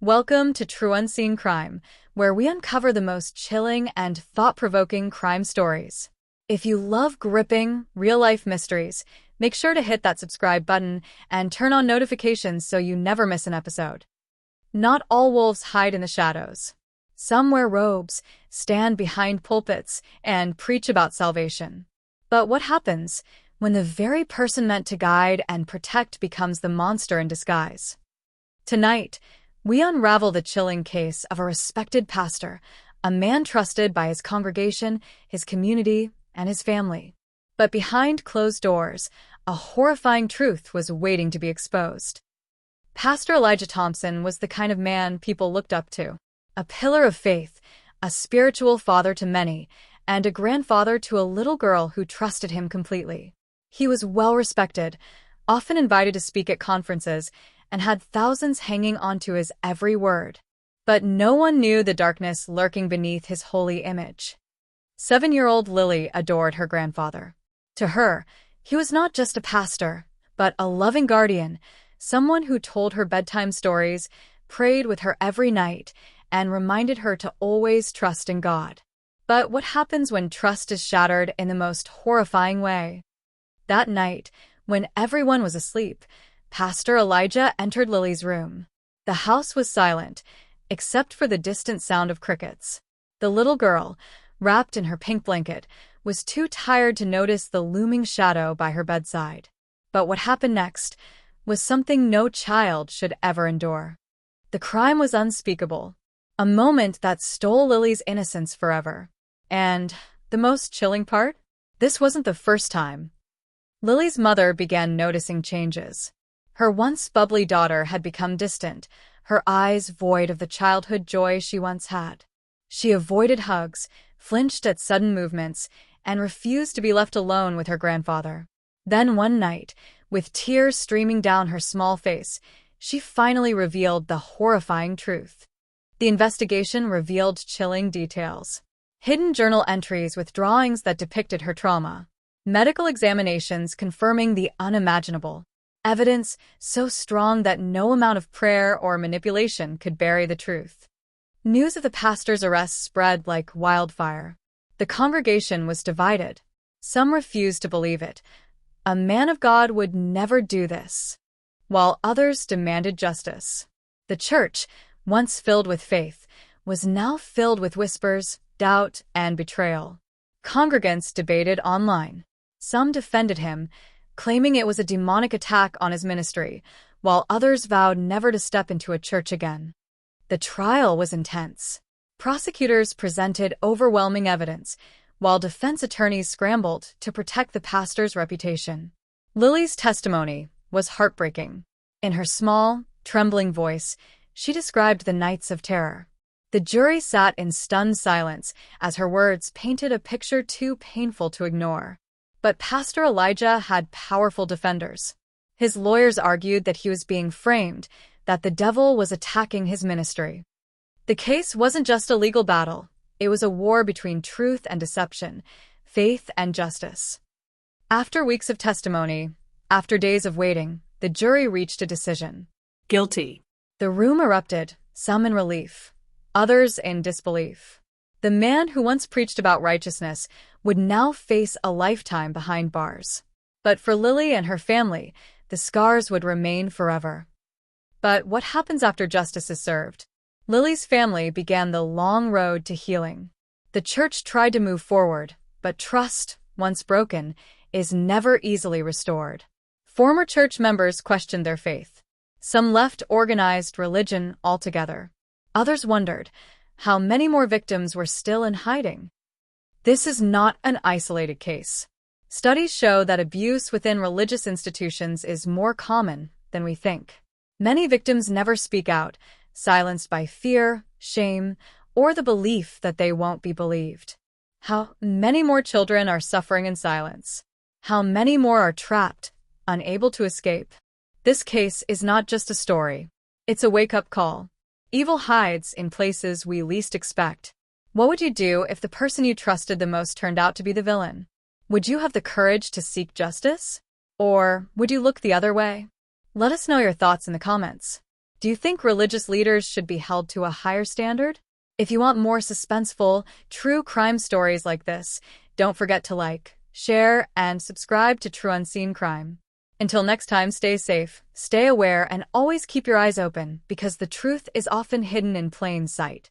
Welcome to Trueunseen Crime, where we uncover the most chilling and thought-provoking crime stories. If you love gripping, real-life mysteries, make sure to hit that subscribe button and turn on notifications so you never miss an episode. Not all wolves hide in the shadows. Some wear robes, stand behind pulpits, and preach about salvation. But what happens when the very person meant to guide and protect becomes the monster in disguise? Tonight, we unravel the chilling case of a respected pastor, a man trusted by his congregation, his community, and his family. But behind closed doors, a horrifying truth was waiting to be exposed. Pastor Elijah Thompson was the kind of man people looked up to. A pillar of faith, a spiritual father to many, and a grandfather to a little girl who trusted him completely. He was well-respected, often invited to speak at conferences, and had thousands hanging onto his every word. But no one knew the darkness lurking beneath his holy image. 7-year-old Lily adored her grandfather. To her, he was not just a pastor, but a loving guardian, someone who told her bedtime stories, prayed with her every night, and reminded her to always trust in God. But what happens when trust is shattered in the most horrifying way? That night, when everyone was asleep, Pastor Elijah entered Lily's room. The house was silent, except for the distant sound of crickets. The little girl, wrapped in her pink blanket, was too tired to notice the looming shadow by her bedside. But what happened next was something no child should ever endure. The crime was unspeakable, a moment that stole Lily's innocence forever. And the most chilling part? This wasn't the first time. Lily's mother began noticing changes. Her once bubbly daughter had become distant, her eyes void of the childhood joy she once had. She avoided hugs, flinched at sudden movements, and refused to be left alone with her grandfather. Then one night, with tears streaming down her small face, she finally revealed the horrifying truth. The investigation revealed chilling details. Hidden journal entries with drawings that depicted her trauma. Medical examinations confirming the unimaginable. Evidence so strong that no amount of prayer or manipulation could bury the truth. News of the pastor's arrest spread like wildfire. The congregation was divided. Some refused to believe it. A man of God would never do this. While others demanded justice. The church, once filled with faith, was now filled with whispers, doubt, and betrayal. Congregants debated online. Some defended him, claiming it was a demonic attack on his ministry, while others vowed never to step into a church again. The trial was intense. Prosecutors presented overwhelming evidence, while defense attorneys scrambled to protect the pastor's reputation. Lily's testimony was heartbreaking. In her small, trembling voice, she described the nights of terror. The jury sat in stunned silence as her words painted a picture too painful to ignore. But Pastor Elijah had powerful defenders. His lawyers argued that he was being framed, that the devil was attacking his ministry. The case wasn't just a legal battle. It was a war between truth and deception, faith and justice. After weeks of testimony, after days of waiting, the jury reached a decision. Guilty. The room erupted, some in relief, others in disbelief. The man who once preached about righteousness would now face a lifetime behind bars. But for Lily and her family, the scars would remain forever. But what happens after justice is served? Lily's family began the long road to healing. The church tried to move forward, but trust, once broken, is never easily restored. Former church members questioned their faith. Some left organized religion altogether. Others wondered how many more victims were still in hiding. This is not an isolated case. Studies show that abuse within religious institutions is more common than we think. Many victims never speak out, silenced by fear, shame, or the belief that they won't be believed. How many more children are suffering in silence? How many more are trapped, unable to escape? This case is not just a story. It's a wake-up call. Evil hides in places we least expect. What would you do if the person you trusted the most turned out to be the villain? Would you have the courage to seek justice? Or would you look the other way? Let us know your thoughts in the comments. Do you think religious leaders should be held to a higher standard? If you want more suspenseful, true crime stories like this, don't forget to like, share, and subscribe to Trueunseen Crime. Until next time, stay safe, stay aware, and always keep your eyes open, because the truth is often hidden in plain sight.